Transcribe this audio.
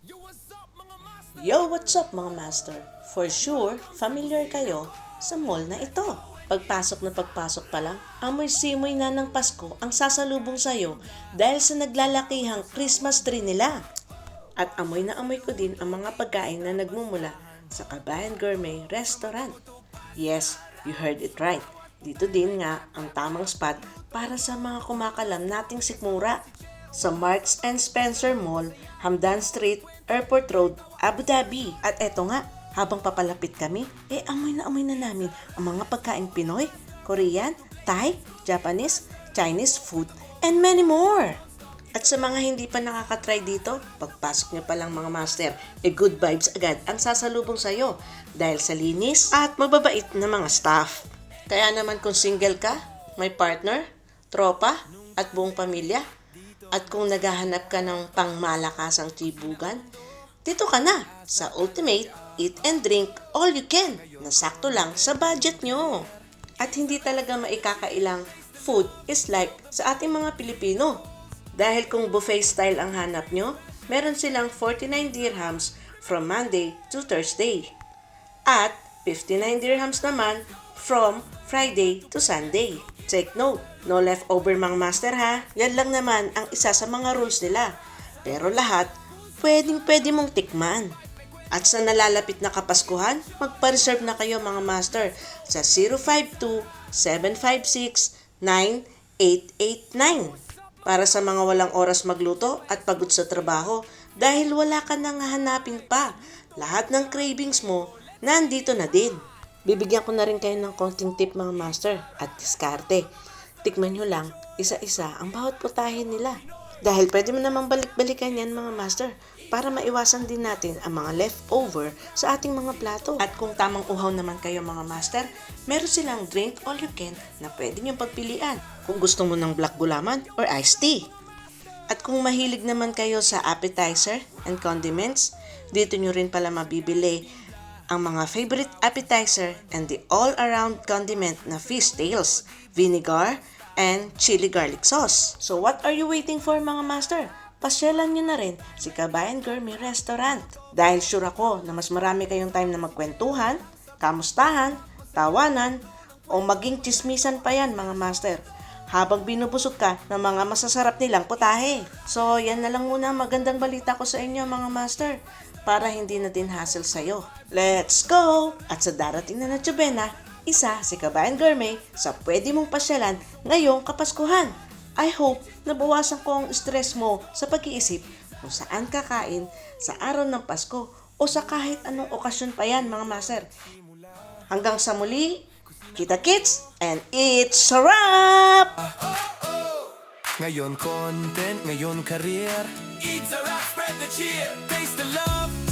Yo, what's up mga master? For sure, familiar kayo sa mall na ito. Pagpasok pa lang, amoy simoy na ng Pasko ang sasalubong sa'yo dahil sa naglalakihang Christmas tree nila. At amoy na amoy ko din ang mga pagkain na nagmumula sa Kabayan Gourmet Restaurant. Yes, you heard it right. Dito din nga ang tamang spot para sa mga kumakalam nating sikmura. Sa Marks and Spencer Mall, Hamdan Street, Airport Road, Abu Dhabi. At eto nga, habang papalapit kami, amoy na namin ang mga pagkaing Pinoy, Korean, Thai, Japanese, Chinese food, and many more. At sa mga hindi pa nakakatry dito, pagpasok niyo pa lang mga master, good vibes agad ang sasalubong sa'yo dahil sa linis at mababait na mga staff. Kaya naman kung single ka, may partner, tropa, at buong pamilya, at kung naghahanap ka ng pangmalakasang tibugan, dito ka na sa Ultimate Eat and Drink All You Can na sakto lang sa budget nyo. At hindi talaga maikakailang food is like sa ating mga Pilipino. Dahil kung buffet style ang hanap nyo, meron silang 49 dirhams from Monday to Thursday. At 59 dirhams naman from Friday to Sunday. Take note, no leftover mga master ha. Yan lang naman ang isa sa mga rules nila. Pero lahat, pwede mong tikman. At sa nalalapit na Kapaskuhan, magpa-reserve na kayo mga master sa 052-756-9889 para sa mga walang oras magluto at pagod sa trabaho dahil wala ka nang hahanapin pa. Lahat ng cravings mo, nandito na din. Bibigyan ko na rin kayo ng konting tip mga master at diskarte. Tikman nyo lang, isa-isa ang bawat putahe nila. Dahil pwede mo namang balik-balikan yan mga master para maiwasan din natin ang mga leftover sa ating mga plato. At kung tamang uhaw naman kayo mga master, meron silang drink all you can na pwede nyo pagpilian kung gusto mo ng black gulaman or iced tea. At kung mahilig naman kayo sa appetizer and condiments, dito nyo rin pala mabibili ang mga favorite appetizer and the all-around condiment na fish tails, vinegar, and chili garlic sauce. So what are you waiting for mga master? Pasyalan nyo na rin si Kabayan Gourmet Restaurant. Dahil sure ako na mas marami kayong time na magkwentuhan, kamustahan, tawanan, o maging chismisan pa yan mga master habang binubusog ka ng mga masasarap nilang putahe. So yan na lang muna magandang balita ko sa inyo mga master para hindi na din hassle sa'yo. Let's go! At sa darating na Noche-Buena, isa si Kabayan Gourmet sa pwede mong pasyalan ngayong Kapaskuhan. I hope nabawasan ko ang stress mo sa pag-iisip kung saan kakain sa araw ng Pasko o sa kahit anong okasyon pa yan mga master. Hanggang sa muli, kita-kits and eat sarap! Ngayon content, ngayon career. Eat a rock, spread the cheer. Taste the love.